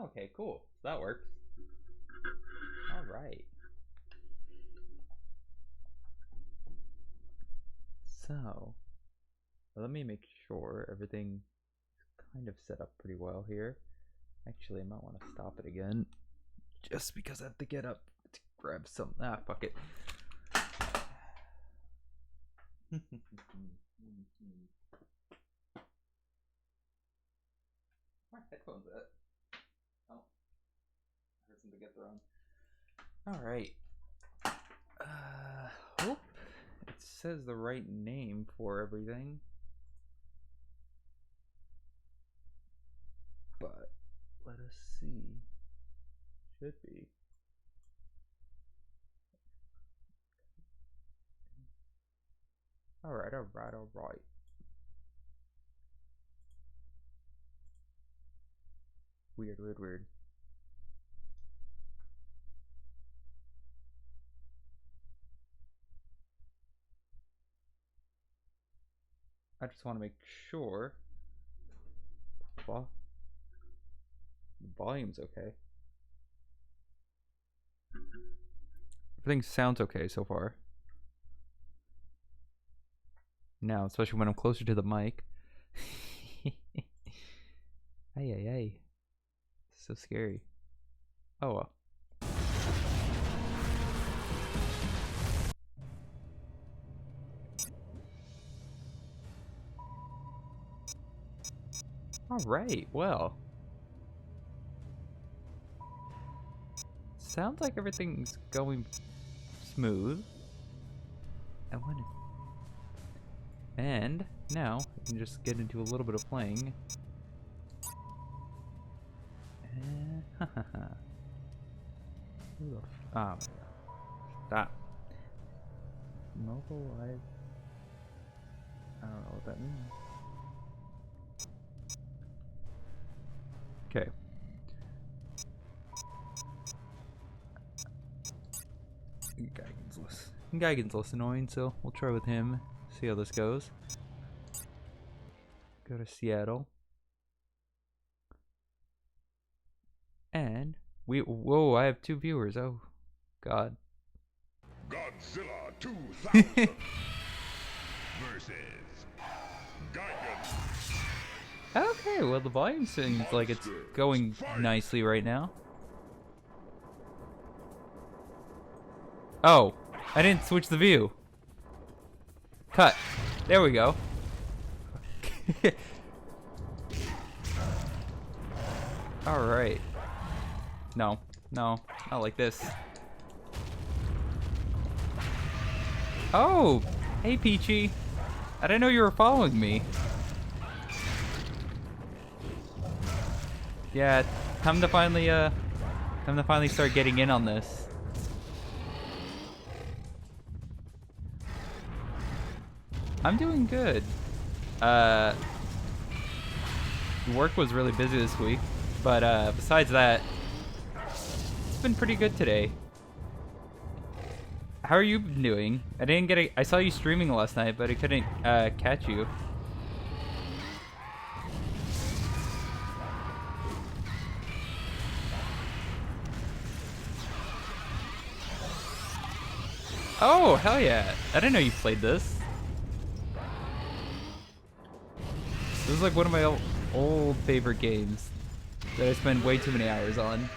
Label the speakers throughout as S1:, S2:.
S1: Okay, cool. That works. All right. So, let me make sure everything is kind of set up pretty well here. Actually, I might want to stop it again, just because I have to get up to grab some. Ah, fuck it. My headphones at? Oh, I heard something get thrown. All right. Hope it says the right name for everything, but let us see. Should be. All right. Weird. I just want to make sure the volume's okay. Everything sounds okay so far. Now, especially when I'm closer to the mic. Ay. So scary. Oh well. Alright, well. Sounds like everything's going smooth. And now I can just get into a little bit of playing. Stop. Mobile live. I don't know what that means. Okay. Geigen's less annoying, so we'll try with him. See how this goes. Go to Seattle. And whoa, I have 2 viewers. Oh god.
S2: Godzilla 2000 versus Geigen.
S1: Okay, well the volume seems like it's going nicely right now. Oh, I didn't switch the view. Cut. There we go. Alright. No, not like this. Oh, hey Peachy. I didn't know you were following me. Yeah, time to finally start getting in on this. I'm doing good. Work was really busy this week, but besides that, it's been pretty good today. How are you doing? I saw you streaming last night, but I couldn't catch you. Oh, hell yeah. I didn't know you played this. This is like one of my old favorite games that I spend way too many hours on.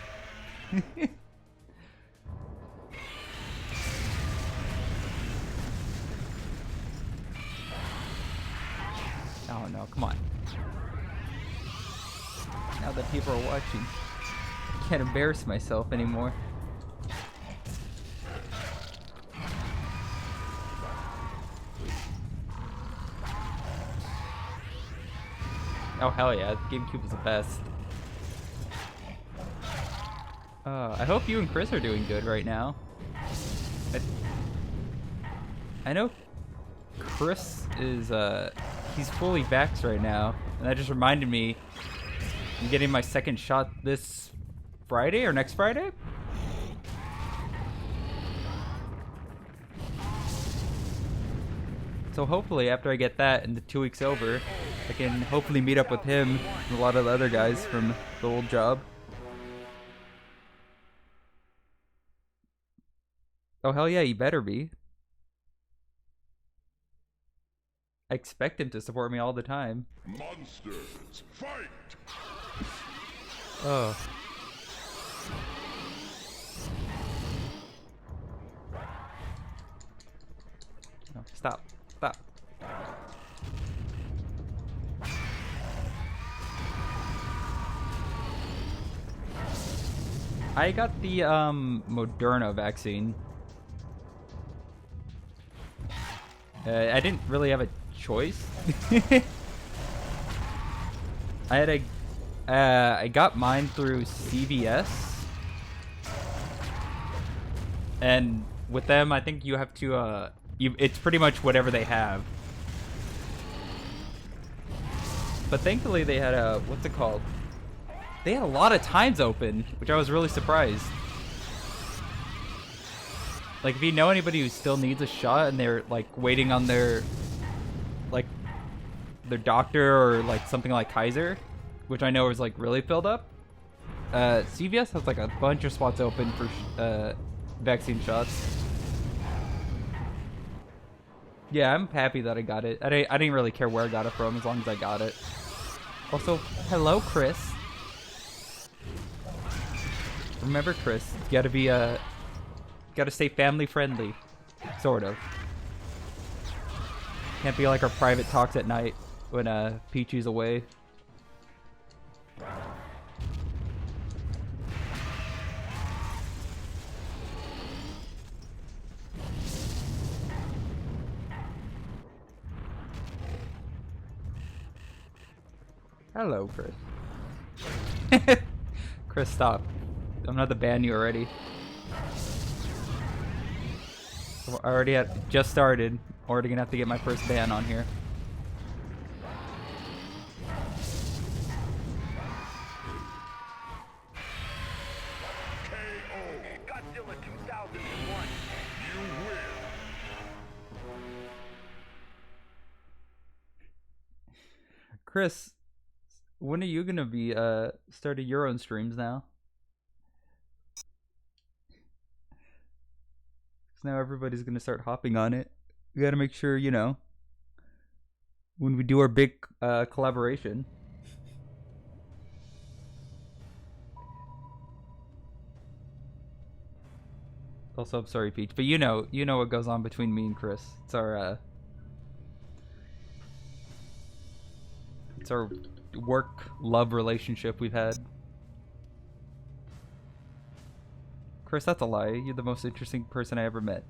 S1: Oh no, come on. Now that people are watching, I can't embarrass myself anymore. Oh hell yeah, GameCube is the best. I hope you and Chris are doing good right now. I know Chris is he's fully vaxxed right now, and that just reminded me I'm getting my second shot this Friday or next Friday. So hopefully after I get that and the 2 weeks over, I can hopefully meet up with him and a lot of the other guys from the old job. Oh, hell yeah, he better be. I expect him to support me all the time.
S2: Monsters, fight!
S1: Oh. No, stop. Stop. I got the Moderna vaccine. I didn't really have a choice. I got mine through CVS, and with them, I think you have to it's pretty much whatever they have. But thankfully, they had a what's it called? They had a lot of times open, which I was really surprised. Like, if you know anybody who still needs a shot and they're like waiting on their doctor or like something like Kaiser, which I know is like really filled up, CVS has like a bunch of spots open for vaccine shots. Yeah, I'm happy that I got it. I didn't really care where I got it from as long as I got it. Also, hello, Chris. Remember, Chris, you gotta be gotta stay family friendly, sort of. Can't be like our private talks at night when Peachy's away. Hello, Chris. Chris, stop. I'm not to ban you already. I already just started. Already gonna have to get my first ban on here.
S2: Godzilla 2001. You win.
S1: Chris, when are you gonna be starting your own streams now? Because now everybody's gonna start hopping on it. We gotta make sure, you know, when we do our big collaboration. Also, I'm sorry, Peach, but you know what goes on between me and Chris. It's our work love relationship we've had. Chris, that's a lie. You're the most interesting person I ever met.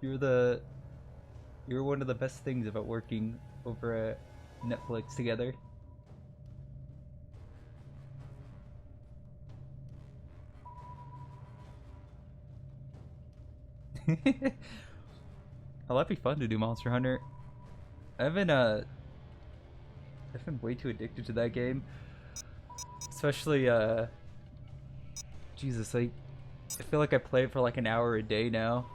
S1: You're one of the best things about working over at Netflix together. Oh, that'd be fun to do Monster Hunter. I've been way too addicted to that game. Especially Jesus, I feel like I play it for like an hour a day now.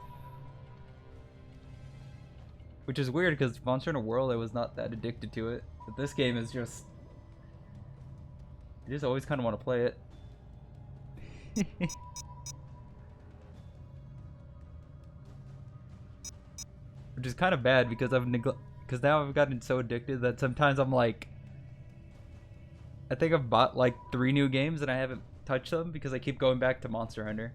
S1: Which is weird because Monster Hunter World I was not that addicted to it. But this game is just I just always kinda wanna play it. Which is kind of bad because because now I've gotten so addicted that sometimes I'm like, I think I've bought like 3 new games and I haven't touched them because I keep going back to Monster Hunter.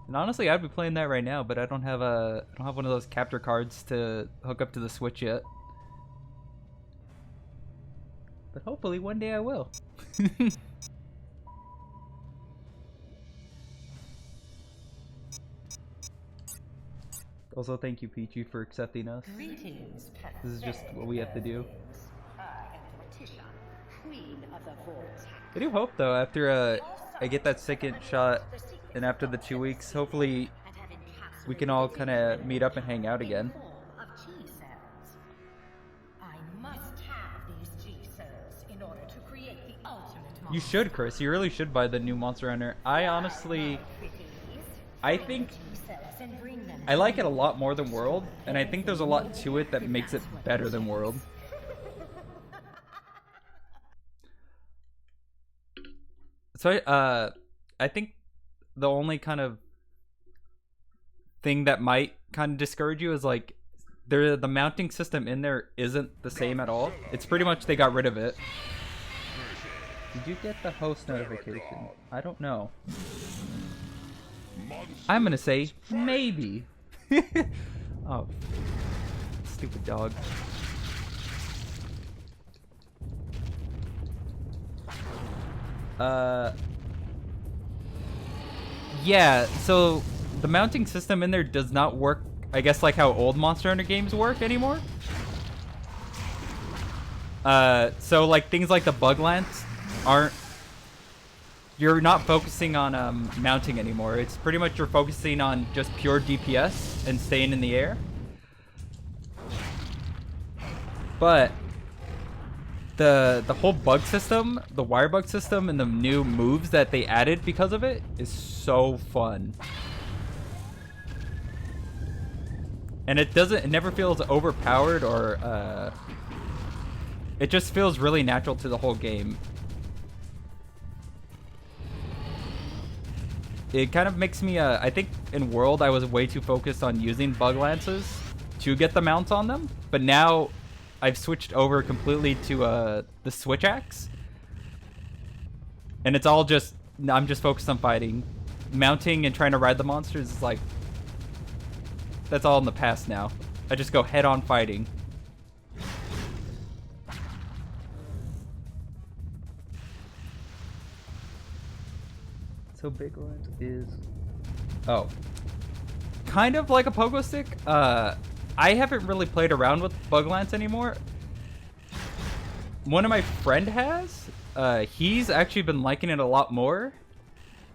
S1: And honestly, I'd be playing that right now, but I don't have one of those capture cards to hook up to the Switch yet. But hopefully one day I will. Also, thank you, Peachy, for accepting us.
S3: Greetings,
S1: This is just what we have to do.
S3: I am Morticia, Queen of the Vortex.
S1: I do hope, though, after I get that second shot, and after the 2 weeks, hopefully we can all kind of meet up and hang out again.
S3: I must have these G cells in order to create the ultimate monster.
S1: You should, Chris. You really should buy the new Monster Hunter. I honestly, I think I like it a lot more than World, and I think there's a lot to it that makes it better than World. So I think the only kind of thing that might kind of discourage you is like the mounting system in there isn't the same at all. It's pretty much they got rid of it. Did you get the host notification? I don't know. I'm gonna say maybe. Oh, stupid dog. Yeah, so the mounting system in there does not work, I guess, like how old Monster Hunter games work anymore. So like things like the bug lance aren't, you're not focusing on mounting anymore. It's pretty much you're focusing on just pure DPS and staying in the air. But the whole bug system, the wire bug system, and the new moves that they added because of it is so fun. And it never feels overpowered or it just feels really natural to the whole game. It kind of makes me I think in World I was way too focused on using bug lances to get the mounts on them, but now I've switched over completely to the switch axe, and it's all just, I'm just focused on fighting. Mounting and trying to ride the monsters is like, that's all in the past now. I just go head on fighting. So Big Lens is, oh, kind of like a pogo stick. I haven't really played around with Bug Lance anymore. One of my friend has. He's actually been liking it a lot more,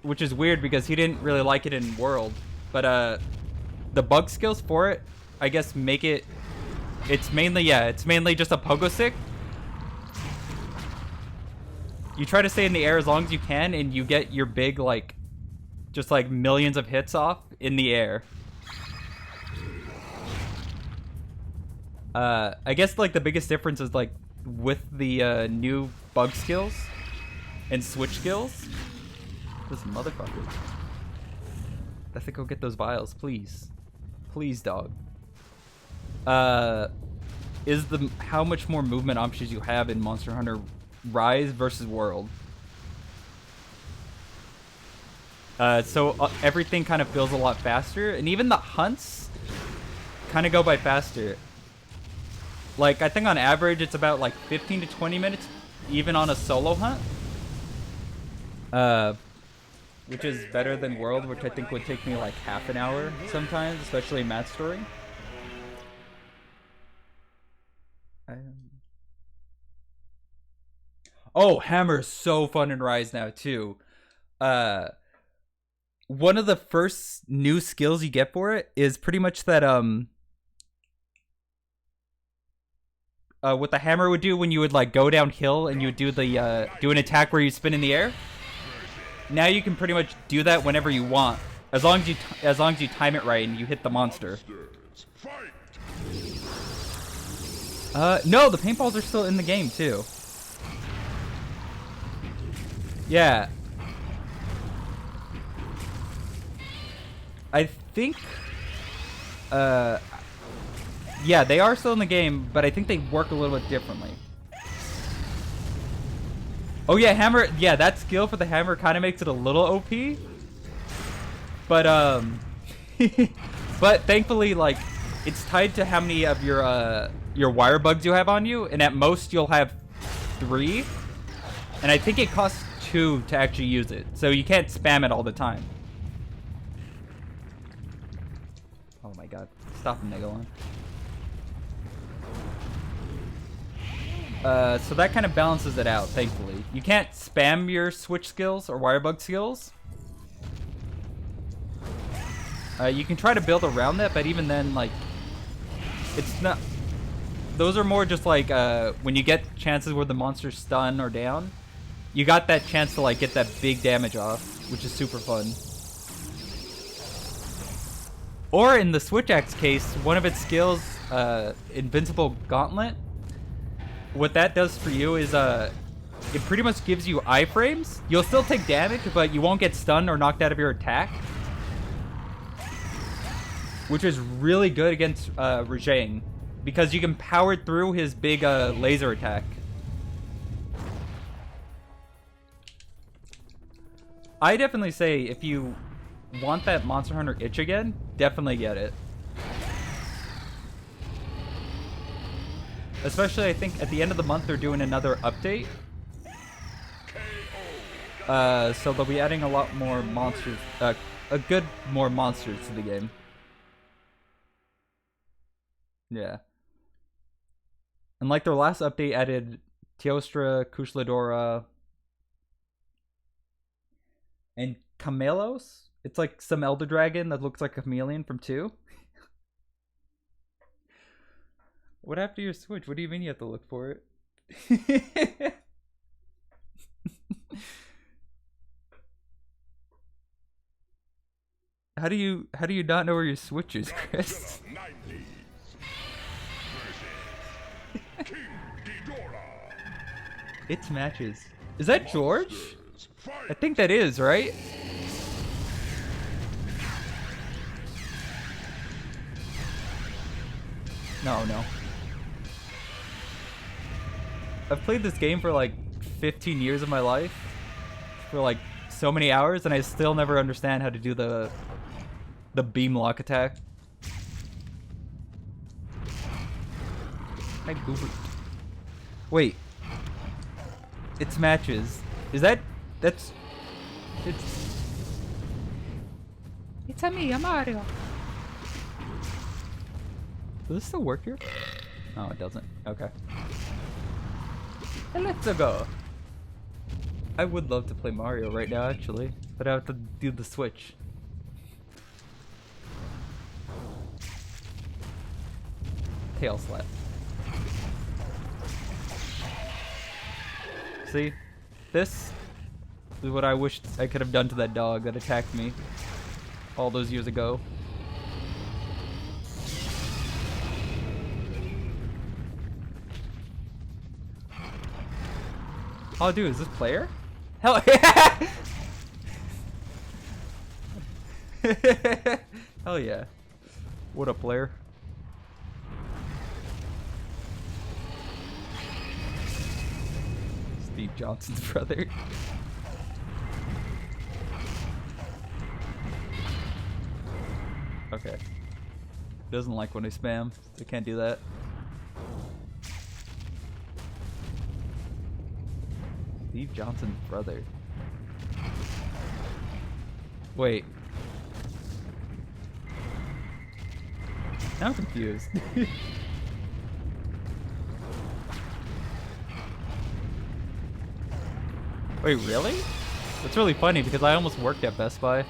S1: which is weird because he didn't really like it in World. But the bug skills for it, I guess, make it. It's mainly just a pogo stick. You try to stay in the air as long as you can, and you get your big just like millions of hits off in the air. I guess like the biggest difference is like with the new bug skills and switch skills. This motherfucker. I think I'll get those vials, please. Please, dog. Is how much more movement options you have in Monster Hunter Rise versus World. So everything kind of feels a lot faster, and even the hunts kind of go by faster. Like, I think on average it's about like 15 to 20 minutes, even on a solo hunt. Which is better than World, which I think would take me like half an hour sometimes, especially in Matt's story. Oh, Hammer is so fun in Rise now too. One of the first new skills you get for it is pretty much that what the hammer would do when you would like go downhill and you would do the do an attack where you spin in the air. Now you can pretty much do that whenever you want, as long as you time it right and you hit the monster. No, the paintballs are still in the game too. Yeah. I think yeah, they are still in the game, but I think they work a little bit differently. Oh yeah, hammer. Yeah, that skill for the hammer kind of makes it a little OP. But but thankfully, like, it's tied to how many of your wire bugs you have on you, and at most you'll have 3. And I think it costs 2 to actually use it, so you can't spam it all the time. Oh my god, stop him, Megalon. So that kind of balances it out, thankfully. You can't spam your switch skills or wire bug skills. You can try to build around that, but even then, like, it's not... Those are more just like, when you get chances where the monster's stun or down, you got that chance to, like, get that big damage off, which is super fun. Or in the Switch Axe case, one of its skills, Invincible Gauntlet, what that does for you is it pretty much gives you iframes. You'll still take damage, but you won't get stunned or knocked out of your attack. Which is really good against Rajang, because you can power through his big laser attack. I definitely say if you want that Monster Hunter itch again, definitely get it. Especially, I think, at the end of the month they're doing another update. So they'll be adding a lot more monsters, more monsters to the game. Yeah. And like their last update added Teostra, Kushladora, and Camelos. It's like some Elder Dragon that looks like a chameleon from 2. What happened to your Switch? What do you mean you have to look for it? How do you not know where your Switch is, Chris? It's matches. Is that George? I think that is, right? No. I've played this game for like 15 years of my life. For like so many hours, and I still never understand how to do the beam lock attack. I googled. Wait. It's matches. Is that's it's a me, I'm Mario. Does this still work here? No, it doesn't. Okay. And let's go. I would love to play Mario right now, actually, but I have to do the Switch. Tail slap. See? This is what I wished I could have done to that dog that attacked me all those years ago. Oh, dude, is this player? Hell yeah! Hell yeah. What up, player? Steve Johnson's brother. Okay. Doesn't like when I spam. I can't do that. Steve Johnson's brother. Wait. Now I'm confused. Wait, really? That's really funny because I almost worked at Best Buy.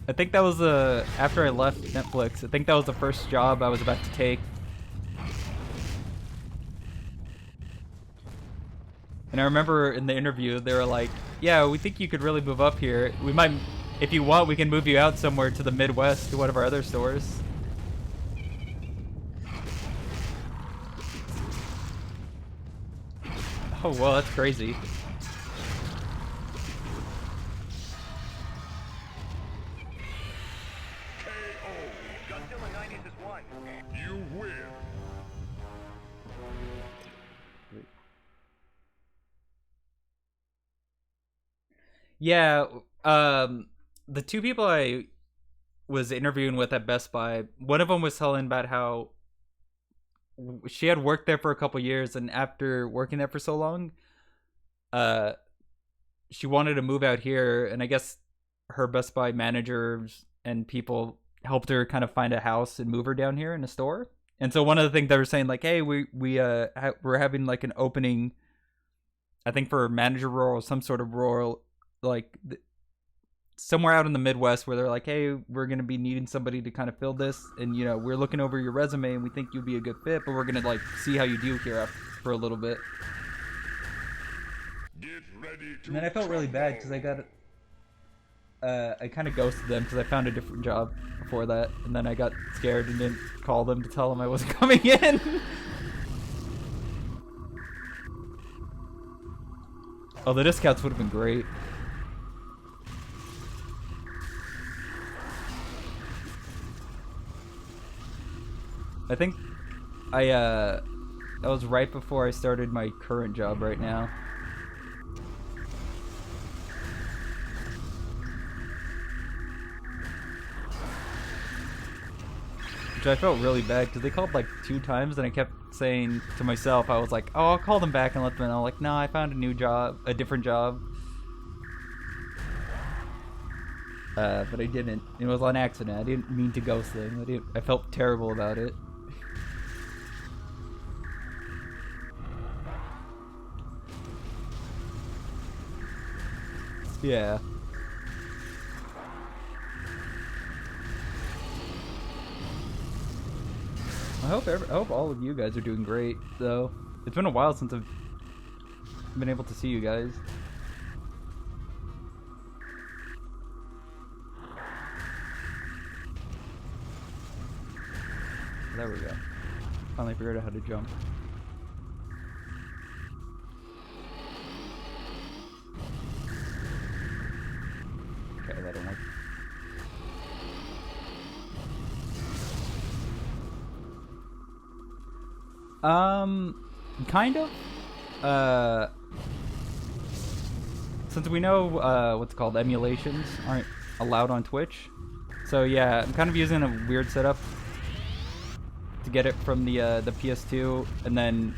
S1: I think that was after I left Netflix, I think that was the first job I was about to take. And I remember in the interview, they were like, yeah, we think you could really move up here. We might, if you want, we can move you out somewhere to the Midwest to one of our other stores. Oh, well, that's crazy.
S2: Godzilla 90s is won. You win.
S1: Yeah, the two people I was interviewing with at Best Buy, one of them was telling about how she had worked there for a couple years, and after working there for so long, she wanted to move out here, and I guess her Best Buy managers and people helped her kind of find a house and move her down here in a store. And so one of the things they were saying, like, hey, we're having like an opening, I think for a manager role or some sort of role, like somewhere out in the Midwest, where they're like, hey, we're going to be needing somebody to kind of fill this, and you know, we're looking over your resume and we think you'd be a good fit, but we're going to like see how you do here for a little bit.
S2: Get ready to
S1: And then I felt really bad because I got I kind of ghosted them because I found a different job before that, and then I got scared and didn't call them to tell them I wasn't coming in. Oh, the discounts would have been great. I think that was right before I started my current job right now. Which I felt really bad because they called like 2 times and I kept saying to myself, I was like, oh, I'll call them back and let them know. Like, no, I found a new job, a different job. But I didn't. It was on accident. I didn't mean to ghost them. I felt terrible about it. Yeah. I hope all of you guys are doing great, though. It's been a while since I've been able to see you guys. There we go. Finally figured out how to jump. Okay, that didn't work. Kind of. Since we know what's called emulations aren't allowed on Twitch, so yeah, I'm kind of using a weird setup to get it from the PS2, and then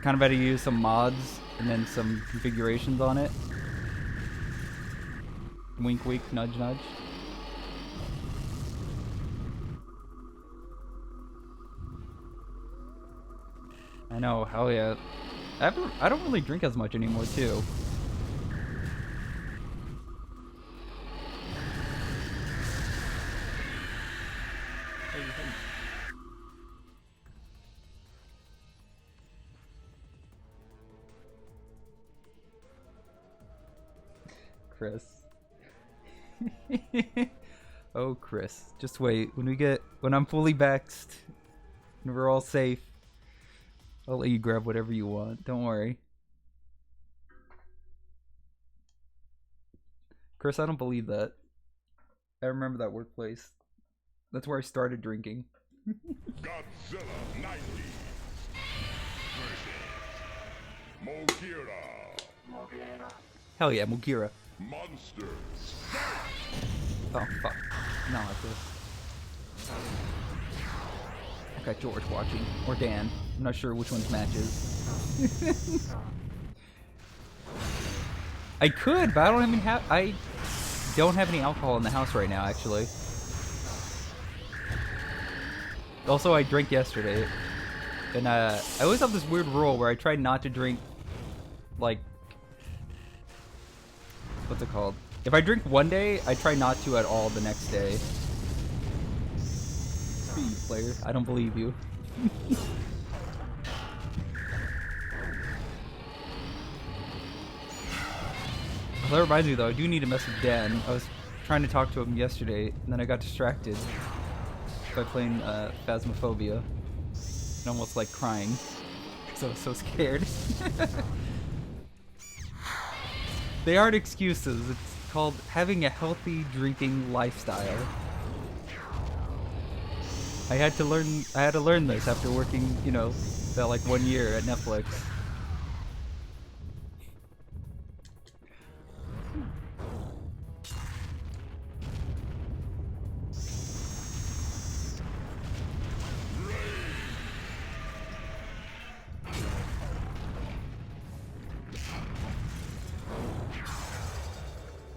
S1: kind of had to use some mods and then some configurations on it. Wink, wink, nudge, nudge. I know, hell yeah. I don't really drink as much anymore, too. Chris. Oh, Chris. Just wait. When I'm fully vaxxed and we're all safe, I'll let you grab whatever you want. Don't worry. Chris, I don't believe that. I remember that workplace. That's where I started drinking.
S4: Godzilla 90 versus Mogira.
S1: Hell yeah, Mugira.
S4: Monsters.
S1: Oh, fuck. Not like this. I got George watching. Or Dan. I'm not sure which one's matches. I could, but I don't have any alcohol in the house right now, actually. Also, I drank yesterday. And I always have this weird rule where I try not to drink, like, what's it called? If I drink one day, I try not to at all the next day. Screw you, player. I don't believe you. Well, that reminds me, though, I do need to message Dan. I was trying to talk to him yesterday, and then I got distracted by playing Phasmophobia. And almost, like, crying. Because I was so scared. They aren't excuses. It's called having a healthy drinking lifestyle. I had to learn this after working, you know, that like 1 year at Netflix.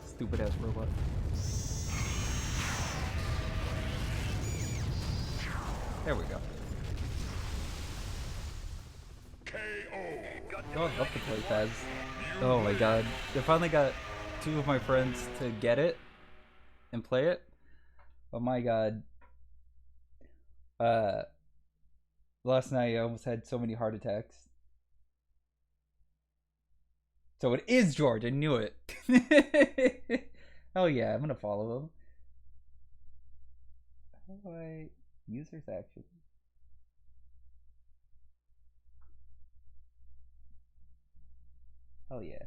S1: Stupid ass robot. There we go.
S4: KO.
S1: Oh, I'd love to play Phaz. Oh my god. I finally got 2 of my friends to get it and play it. Oh my god. Last night I almost had so many heart attacks. So it is George, I knew it. Hell yeah, I'm gonna follow him. How do I... Users action. Hell yeah.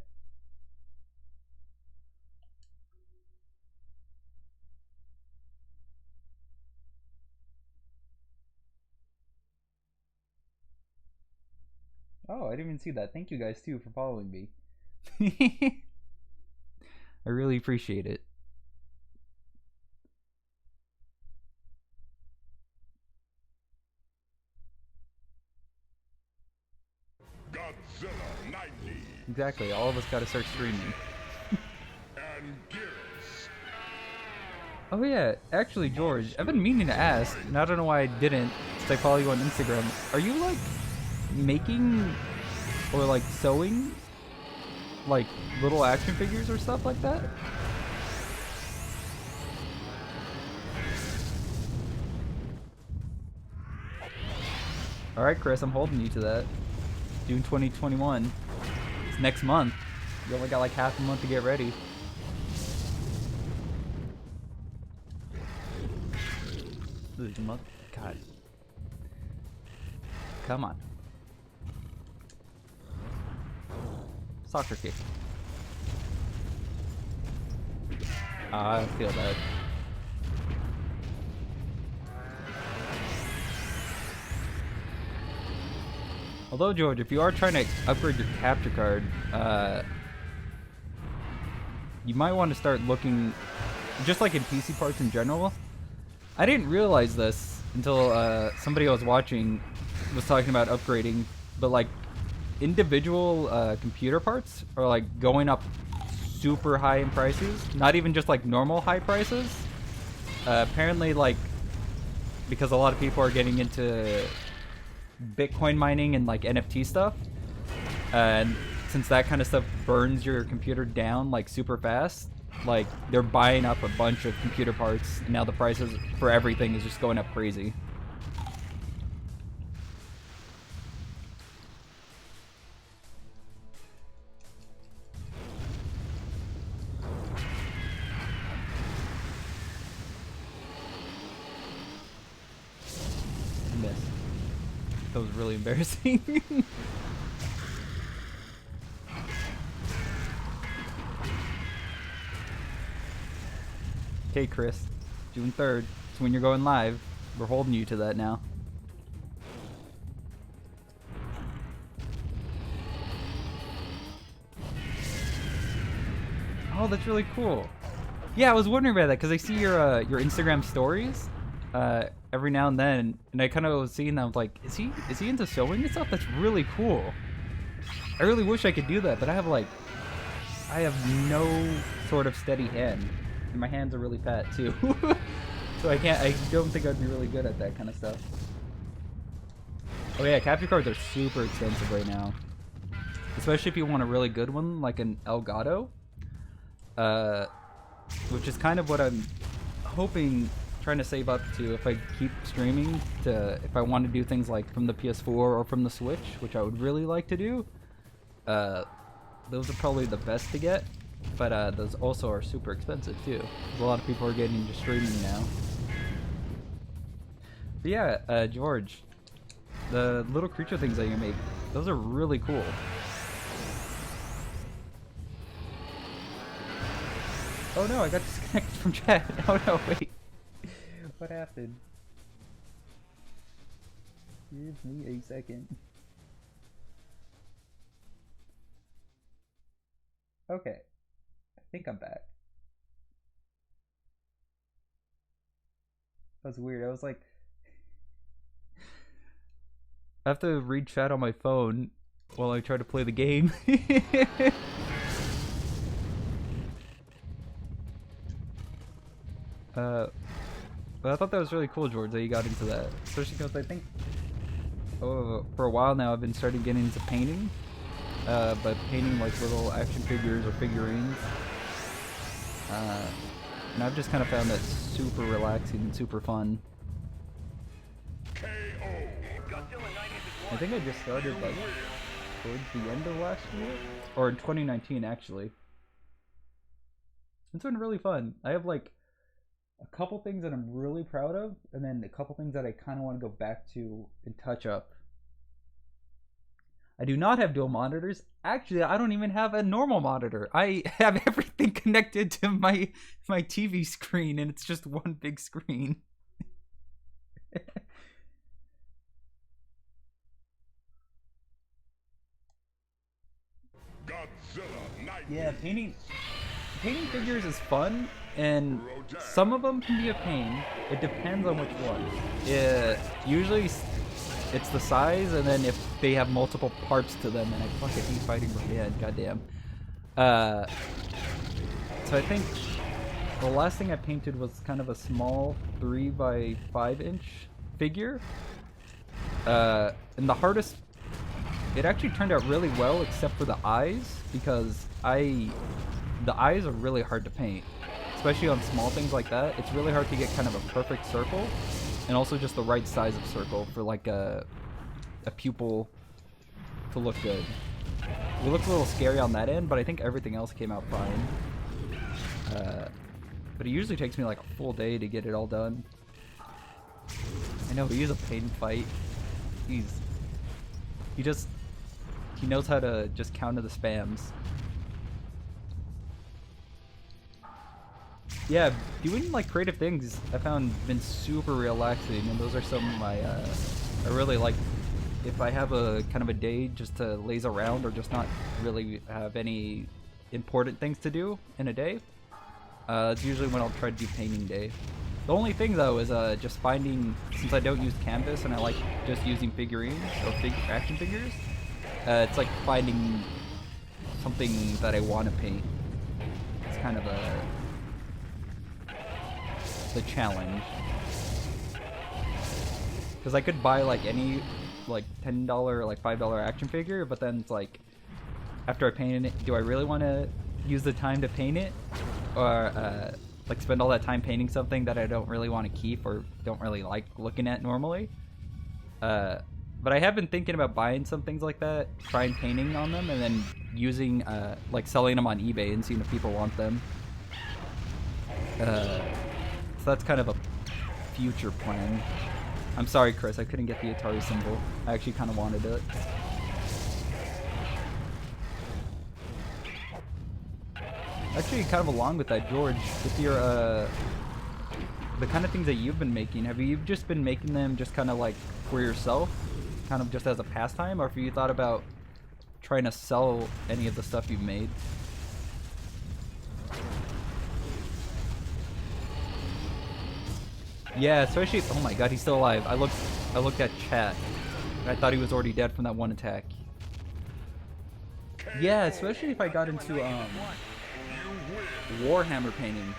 S1: Oh, I didn't even see that. Thank you guys too for following me. I really appreciate it.
S4: Godzilla 90
S1: Exactly, all of us gotta start streaming.
S4: and Gears.
S1: Oh yeah, actually George, I've been meaning to ask, and I don't know why I didn't, since I follow you on Instagram. Are you like making or like sewing like little action figures or stuff like that? Alright Chris, I'm holding you to that. June 2021. It's next month. You only got like half a month to get ready. God. Come on. Soccer kick. I feel that. Although, George, if you are trying to upgrade your capture card, you might want to start looking, just like in PC parts in general. I didn't realize this until somebody I was watching was talking about upgrading, but like individual computer parts are like going up super high in prices. Not even just like normal high prices. Apparently, like, because a lot of people are getting into Bitcoin mining and like NFT stuff, and since that kind of stuff burns your computer down like super fast, like they're buying up a bunch of computer parts, and now the prices for everything is just going up crazy. Miss. That was really embarrassing. Okay, Chris. June 3rd. It's when you're going live. We're holding you to that now. Oh, that's really cool. Yeah, I was wondering about that because I see your Instagram stories every now and then, and I kind of was seeing that. I was like, is he into sewing and stuff? That's really cool. I really wish I could do that, but I have no sort of steady hand, and my hands are really fat too. So I don't think I'd be really good at that kind of stuff. Oh yeah, capture cards are super expensive right now, especially if you want a really good one like an Elgato. Which is kind of what I'm trying to save up to if I keep streaming, if I want to do things like from the PS4 or from the Switch, which I would really like to do. Those are probably the best to get, but those also are super expensive too. A lot of people are getting into streaming now. But yeah, George, the little creature things that you make, those are really cool. Oh no, I got disconnected from chat. Oh no, wait. What happened? Give me a second. Okay. I think I'm back. That was weird. I was like... I have to read chat on my phone while I try to play the game. But I thought that was really cool, George, that you got into that. Especially because I think for a while now I've been starting getting into painting. But painting like little action figures or figurines. And I've just kind of found that super relaxing and super fun. I think I just started like towards the end of last year, or in 2019 actually. It's been really fun. I have like a couple things that I'm really proud of, and then a couple things that I kind of want to go back to and touch up. I do not have dual monitors. Actually, I don't even have a normal monitor. I have everything connected to my TV screen, and it's just one big screen.
S4: Godzilla
S1: Yeah, painting figures is fun, and some of them can be a pain. It depends on which one. Usually it's the size, and then if they have multiple parts to them, and I fucking hate fighting with hand, goddamn. So I think the last thing I painted was kind of a small 3 by 5 inch figure. And the hardest, it actually turned out really well except for the eyes, because the eyes are really hard to paint, especially on small things like that. It's really hard to get kind of a perfect circle, and also just the right size of circle for like a pupil to look good. It looks a little scary on that end, but I think everything else came out fine. But it usually takes me like a full day to get it all done. I know, he's a pain fight. He knows how to just counter the spams. Yeah, doing like creative things I found been super relaxing, and those are some of my I really like. If I have a kind of a day just to laze around or just not really have any important things to do in a day, it's usually when I'll try to do painting day. The only thing though is just finding, since I don't use canvas and I like just using figurines or action figures, it's like finding something that I want to paint. It's kind of the challenge, because I could buy like any like $10 or like $5 action figure, but then it's like, after I painted it, do I really want to use the time to paint it, or like spend all that time painting something that I don't really want to keep or don't really like looking at normally? But I have been thinking about buying some things like that, trying painting on them, and then using like selling them on eBay and seeing if people want them. So that's kind of a future plan. I'm sorry, Chris, I couldn't get the Atari symbol. I actually kind of wanted it. Actually, kind of along with that, George, with your the kind of things that you've been making, have you just been making them just kind of like for yourself, kind of just as a pastime, or have you thought about trying to sell any of the stuff you've made? Yeah, especially if, oh my god, he's still alive. I looked at chat. I thought he was already dead from that one attack. Yeah, especially if I got into Warhammer painting.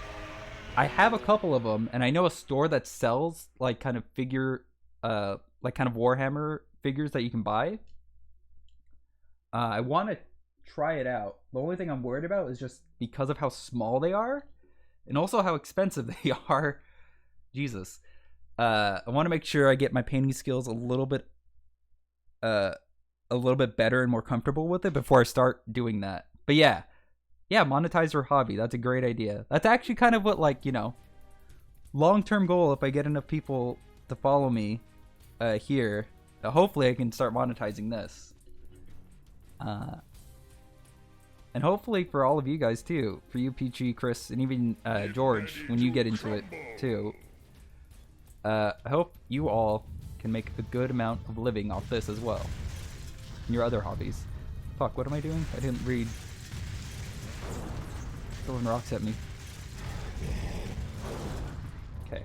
S1: I have a couple of them, and I know a store that sells like kind of figure, like kind of Warhammer figures that you can buy. I want to try it out. The only thing I'm worried about is just because of how small they are, and also how expensive they are. Jesus. I want to make sure I get my painting skills a little bit better and more comfortable with it before I start doing that. But yeah, monetize your hobby. That's a great idea. That's actually kind of what, like, you know, long-term goal. If I get enough people to follow me here, hopefully I can start monetizing this. And hopefully for all of you guys too, for you, Peachy, Chris, and even George, when you get into it too. I hope you all can make a good amount of living off this as well. And your other hobbies. Fuck, what am I doing? I didn't read. Throwing rocks at me. Okay.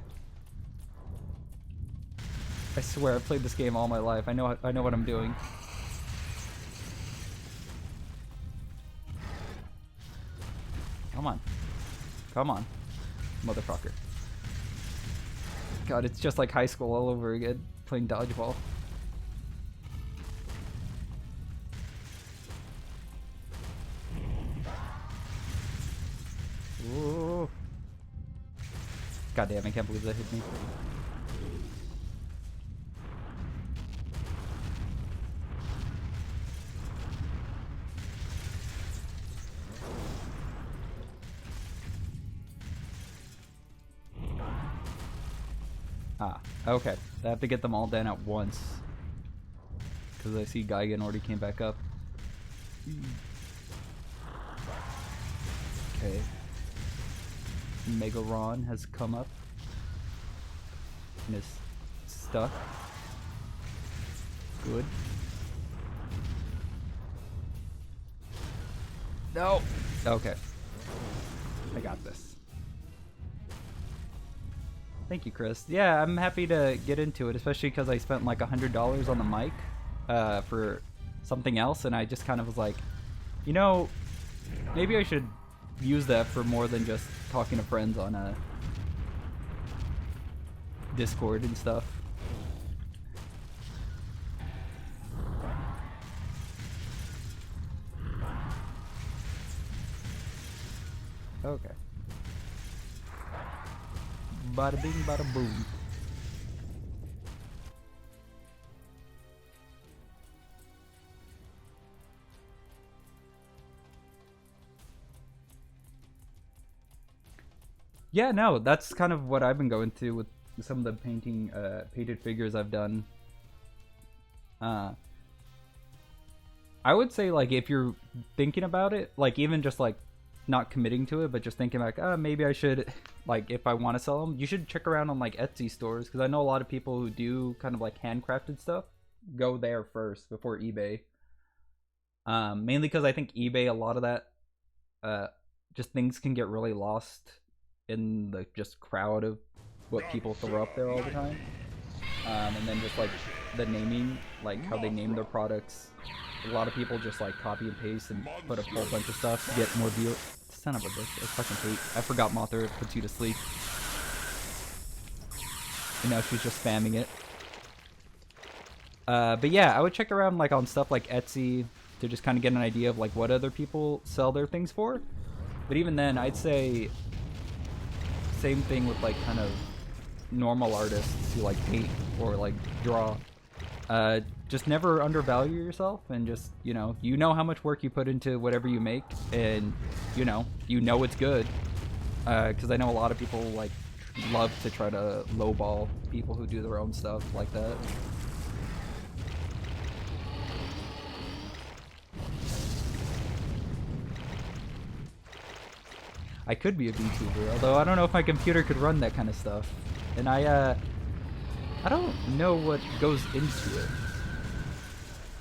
S1: I swear I've played this game all my life. I know what I'm doing. Come on. Come on. Motherfucker. God, it's just like high school all over again, playing dodgeball. Ooh. God damn, I can't believe that hit me. Ah, okay. I have to get them all done at once. Because I see Geigen already came back up. Okay. Megaron has come up. And is stuck. Good. No! Okay. I got this. Thank you, Chris. Yeah, I'm happy to get into it, especially because I spent like $100 on the mic for something else, and I just kind of was like, you know, maybe I should use that for more than just talking to friends on Discord and stuff. Okay. Bada bing, bada boom. Yeah, no, that's kind of what I've been going through with some of the painted figures I've done. I would say, like, if you're thinking about it, like, even just, like, not committing to it, but just thinking, like, maybe I should, like, if I want to sell them, you should check around on, like, Etsy stores, because I know a lot of people who do kind of, like, handcrafted stuff go there first before eBay. Mainly because I think eBay, a lot of that, just things can get really lost in the just crowd of what people throw up there all the time. And then just, like, the naming, like, how they name their products. A lot of people just, like, copy and paste and put a whole bunch of stuff to get more views. Son of a bitch, I fucking hate. I forgot Mother puts you to sleep. And now she's just spamming it. But yeah, I would check around, like, on stuff like Etsy to just kind of get an idea of, like, what other people sell their things for. But even then, I'd say same thing with, like, kind of normal artists who, like, paint or, like, draw. Just never undervalue yourself, and just, you know how much work you put into whatever you make, and you know it's good. Because I know a lot of people, like, love to try to lowball people who do their own stuff like that. I could be a VTuber, although I don't know if my computer could run that kind of stuff, and I don't know what goes into it,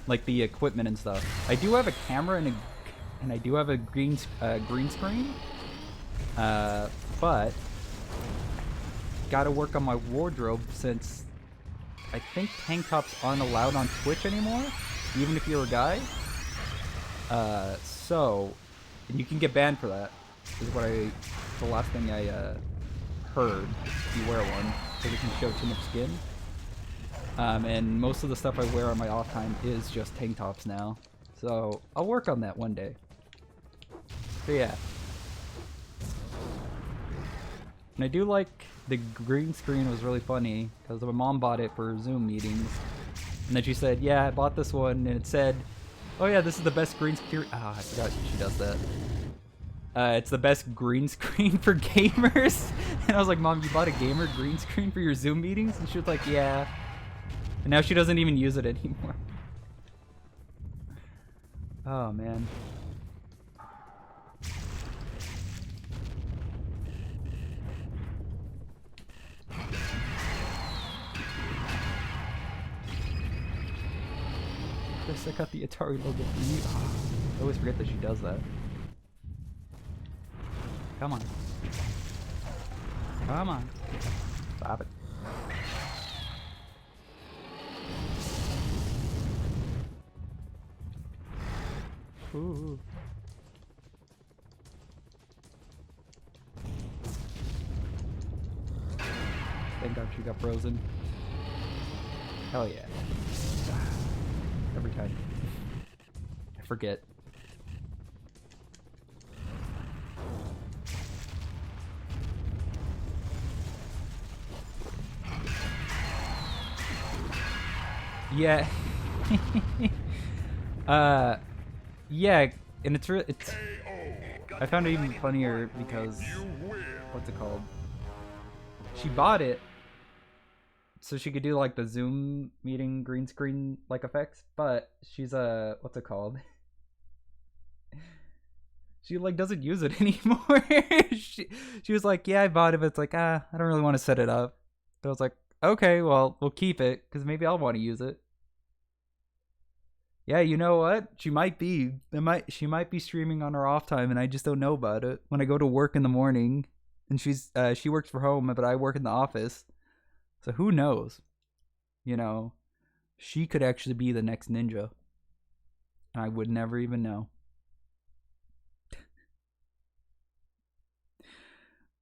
S1: like the equipment and stuff. I do have a camera and I do have a green screen, but gotta work on my wardrobe since I think tank tops aren't allowed on Twitch anymore, even if you're a guy. So, and you can get banned for that. Is what the last thing I heard. If you wear one, so you can show too much skin. And most of the stuff I wear on my off time is just tank tops now. So I'll work on that one day. But yeah. And I do like the green screen was really funny because my mom bought it for Zoom meetings. And then she said, yeah, I bought this one, and it said, oh yeah, this is the best green screen. Ah, I forgot she does that. It's the best green screen for gamers. And I was like, Mom, you bought a gamer green screen for your Zoom meetings? And she was like, yeah. And now she doesn't even use it anymore. Oh, man. Chris, I got the Atari logo for you. Oh, I always forget that she does that. Come on. Come on. Stop it. Ooh. Thank God she got frozen. Hell yeah. Every time. I forget. Yeah. Yeah, and it's I found it even funnier because what's it called? She bought it, so she could do like the Zoom meeting green screen like effects, but she's a what's it called? She like doesn't use it anymore. she was like, yeah, I bought it, but it's like, I don't really want to set it up. But I was like, okay, well, we'll keep it because maybe I'll want to use it. Yeah, you know what? She might be. She might be streaming on her off time, and I just don't know about it. When I go to work in the morning, and she works from home, but I work in the office. So who knows? You know, she could actually be the next ninja. I would never even know.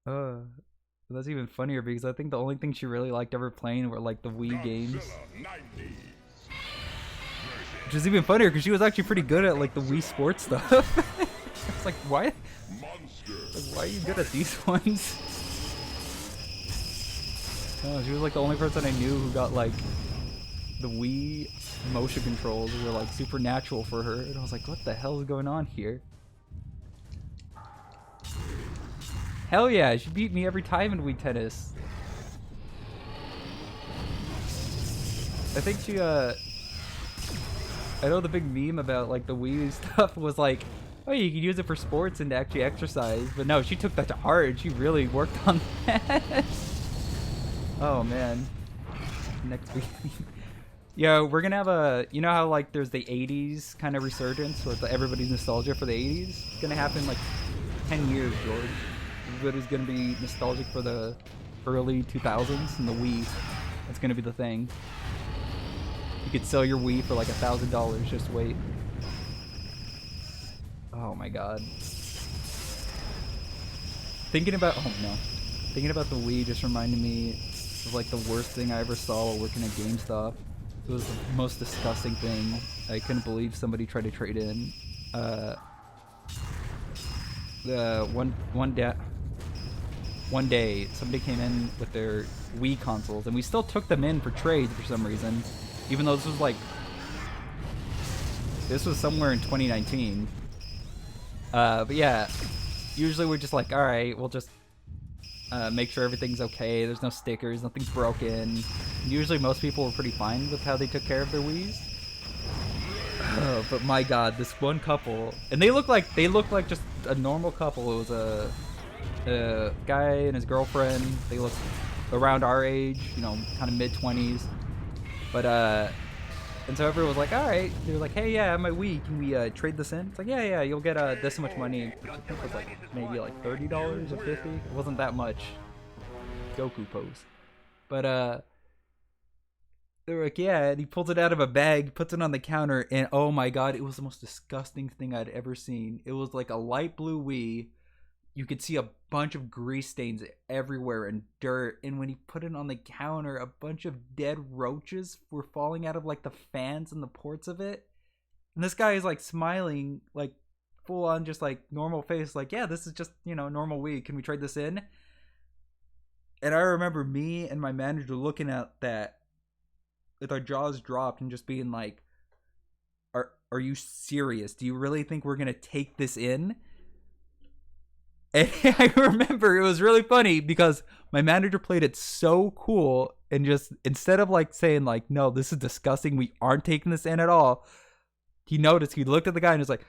S1: That's even funnier because I think the only thing she really liked ever playing were like the Wii games.
S4: Godzilla 90s.
S1: Which is even funnier because she was actually pretty good at like the Wii Sports stuff. It's like, why?
S4: Monster.
S1: Like, why are you good at these ones? Oh, she was like the only person I knew who got like the Wii motion controls were like supernatural for her, and I was like, what the hell is going on here? Hell yeah, she beat me every time in Wii Tennis. I think she I know the big meme about like the Wii stuff was like, oh, you can use it for sports and to actually exercise, but no, she took that to heart. She really worked on that. Oh man. Next week. Yo, we're gonna have a, you know how like there's the 80s kind of resurgence with everybody's nostalgia for the 80s? It's gonna happen like 10 years, George. Everybody's gonna be nostalgic for the early 2000s and the Wii. That's gonna be the thing. You could sell your Wii for like $1,000, just wait. Oh my god. Thinking about the Wii just reminded me of like the worst thing I ever saw while working at GameStop. It was the most disgusting thing. I couldn't believe somebody tried to trade in. One day somebody came in with their Wii consoles, and we still took them in for trades for some reason, even though this was somewhere in 2019. But yeah, usually we're just like, all right, we'll just make sure everything's okay. There's no stickers, nothing's broken. Usually most people were pretty fine with how they took care of their Wiis. But my god, this one couple, and they look like just a normal couple. It was a guy and his girlfriend. They looked around our age, you know, kind of mid-20s. But and so everyone was like, all right. They were like, hey, yeah, I have my Wii. Can we trade this in? It's like, yeah, you'll get this much money. Which I think was like maybe like $30 or $50. It wasn't that much. Goku pose. But they were like, yeah, and he pulls it out of a bag, puts it on the counter, and oh my god, it was the most disgusting thing I'd ever seen. It was like a light blue Wii. You could see a bunch of grease stains everywhere and dirt, and when he put it on the counter, a bunch of dead roaches were falling out of like the fans and the ports of it. And this guy is like smiling, like full on just like normal face, like, yeah, this is just, you know, normal Wii. Can we trade this in? And I remember me and my manager looking at that with our jaws dropped and just being like, are you serious? Do you really think we're gonna take this in? And I remember it was really funny because my manager played it so cool, and just instead of like saying like, no, this is disgusting, we aren't taking this in at all, he noticed, he looked at the guy and was like,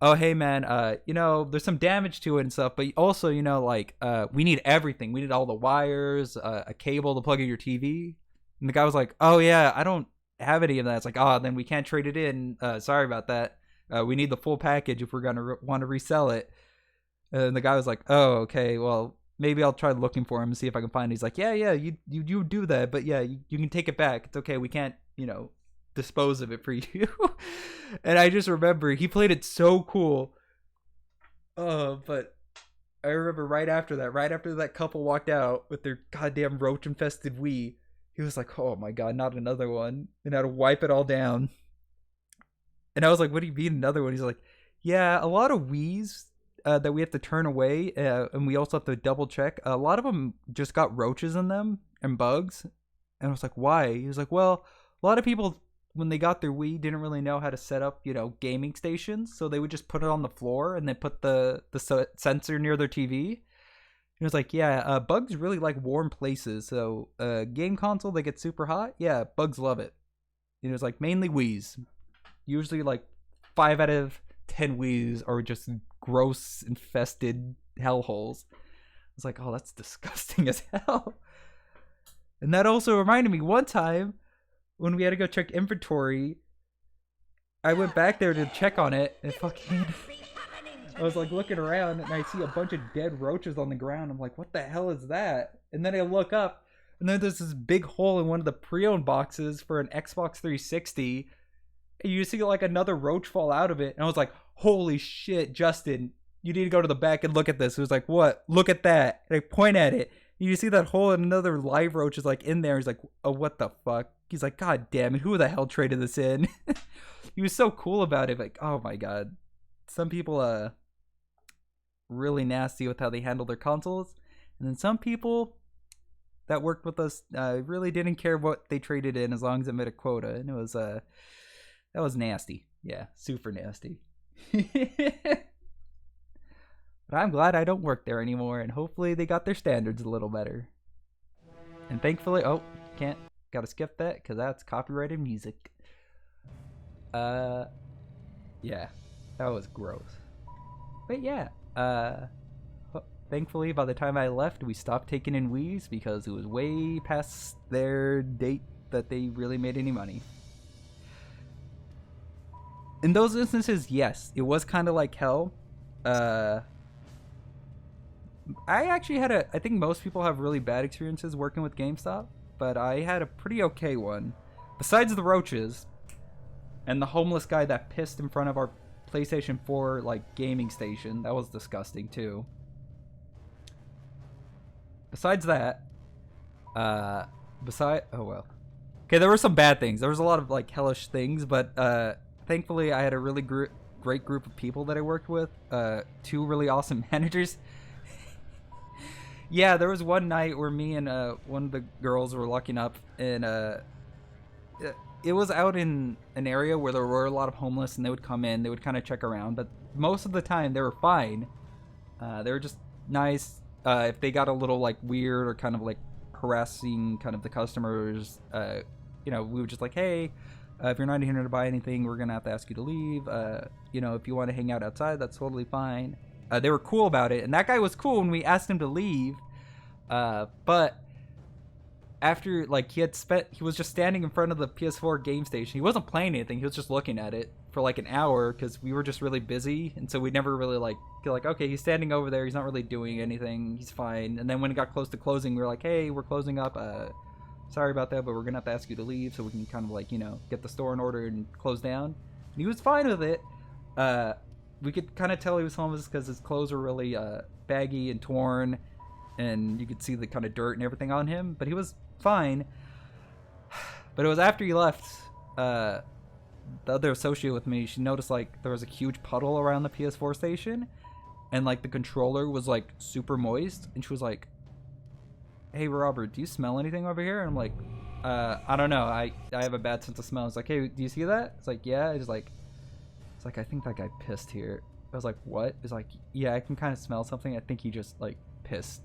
S1: oh, hey man, you know, there's some damage to it and stuff, but also, you know, like, we need everything. We need all the wires, a cable to plug in your TV. And the guy was like, oh yeah, I don't have any of that. It's like, oh, then we can't trade it in. Sorry about that. We need the full package if we're gonna want to resell it. And the guy was like, oh, okay, well, maybe I'll try looking for him and see if I can find it. He's like, yeah, you do that, but yeah, you can take it back. It's okay. We can't, you know, dispose of it for you. And I just remember he played it so cool. But I remember right after that couple walked out with their goddamn roach infested Wii, he was like, oh my god, not another one. And had to wipe it all down. And I was like, what do you mean another one? He's like, yeah, a lot of Wiis that we have to turn away, and we also have to double check. A lot of them just got roaches in them and bugs. And I was like, why? He was like, well, a lot of people, when they got their Wii, didn't really know how to set up, you know, gaming stations. So they would just put it on the floor and then put the sensor near their TV. He was like, yeah, bugs really like warm places. So, game console, they get super hot. Yeah, bugs love it. And it was like mainly Wii's. Usually, like 5 out of 10 Wii's are just gross, infested hellholes. I was like, oh, that's disgusting as hell. And that also reminded me one time when we had to go check inventory. I went back there to check on it, and fucking I was like looking around, and I see a bunch of dead roaches on the ground. I'm like, what the hell is that? And then I look up, and then there's this big hole in one of the pre-owned boxes for an Xbox 360. And you see like another roach fall out of it, and I was like, holy shit, Justin, you need to go to the back and look at this. It was like, what? Look at that. And I point at it. And you see that hole, and another live roach is like in there. He's like, oh, what the fuck? He's like, god damn it, who the hell traded this in? He was so cool about it. Like, oh my god. Some people really nasty with how they handle their consoles. And then some people that worked with us really didn't care what they traded in as long as it met a quota. And it was that was nasty. Yeah, super nasty. But I'm glad I don't work there anymore, and hopefully they got their standards a little better. And thankfully, oh, gotta skip that because that's copyrighted music. Yeah, that was gross. But yeah, thankfully by the time I left, we stopped taking in Wii's because it was way past their date that they really made any money. In those instances, yes, it was kind of like hell. I actually had I think most people have really bad experiences working with GameStop, but I had a pretty okay one. Besides the roaches and the homeless guy that pissed in front of our PlayStation 4 like gaming station, that was disgusting too. Besides that, oh well. Okay, there were some bad things. There was a lot of like hellish things, but thankfully I had a really great group of people that I worked with. 2 really awesome managers. Yeah, there was one night where me and one of the girls were locking up, and it was out in an area where there were a lot of homeless, and they would come in, they would kind of check around, but most of the time they were fine. They were just nice. If they got a little like weird or kind of like harassing kind of the customers, we were just like, hey, if you're not here to buy anything, we're gonna have to ask you to leave. If you want to hang out outside, that's totally fine. They were cool about it, and that guy was cool when we asked him to leave. But after like he was just standing in front of the PS4 game station. He wasn't playing anything. He was just looking at it for like an hour because we were just really busy, and so we never really like feel like, okay, he's standing over there. He's not really doing anything. He's fine. And then when it got close to closing, we were like, hey, we're closing up. Sorry about that, but we're gonna have to ask you to leave so we can kind of like get the store in order and close down. And he was fine with it. We could kind of tell he was homeless because his clothes were really baggy and torn, and you could see the kind of dirt and everything on him, but he was fine. But it was after he left, the other associate with me, she noticed like there was a huge puddle around the PS4 station, and like the controller was like super moist, and she was like, hey Robert, do you smell anything over here? And I'm like, I don't know, I have a bad sense of smell. It's like, hey, do you see that? It's like, yeah. It's like, I think that guy pissed here. I was like, what? It's like, yeah, I can kind of smell something. I think he just like pissed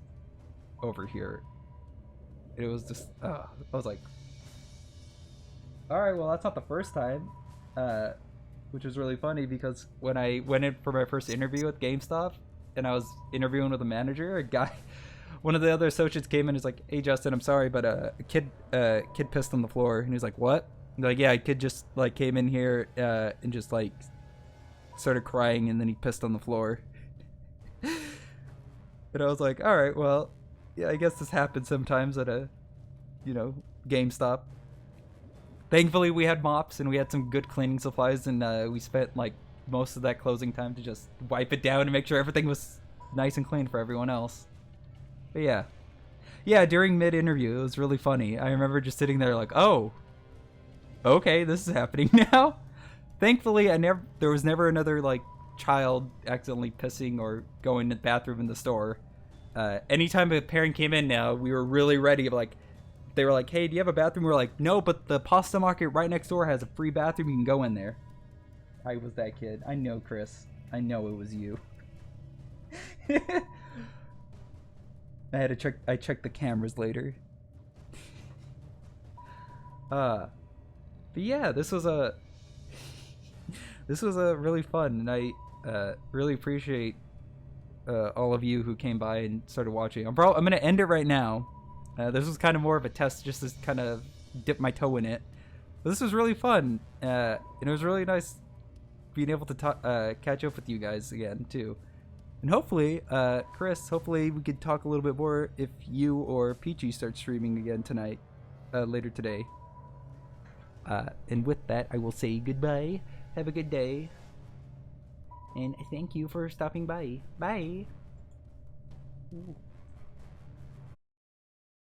S1: over here. It was just, I was like, all right, well, that's not the first time. Which was really funny because when I went in for my first interview at GameStop and I was interviewing with a manager, one of the other associates came in and was like, hey Justin, I'm sorry, but a kid pissed on the floor. And he was like, what? And like, yeah, a kid just like came in here and just like started crying, and then he pissed on the floor. And I was like, all right, well, yeah, I guess this happens sometimes at a GameStop. Thankfully we had mops and we had some good cleaning supplies, and we spent like most of that closing time to just wipe it down and make sure everything was nice and clean for everyone else. But yeah, during mid-interview it was really funny. I remember just sitting there like, oh, okay, this is happening now. Thankfully, there was never another like child accidentally pissing or going to the bathroom in the store. Anytime a parent came in now, we were really ready. Like, they were like, hey, do you have a bathroom? We were like, no, but the pasta market right next door has a free bathroom. You can go in there. I was that kid. I know, Chris. I know it was you. I had to check. I checked the cameras later. But yeah, this was a really fun, and I really appreciate all of you who came by and started watching. I'm gonna end it right now. This was kind of more of a test, just to kind of dip my toe in it. But this was really fun, and it was really nice being able to catch up with you guys again too. And hopefully, Chris, hopefully we could talk a little bit more if you or Peachy start streaming again tonight, later today. And with that, I will say goodbye. Have a good day. And thank you for stopping by. Bye. Ooh.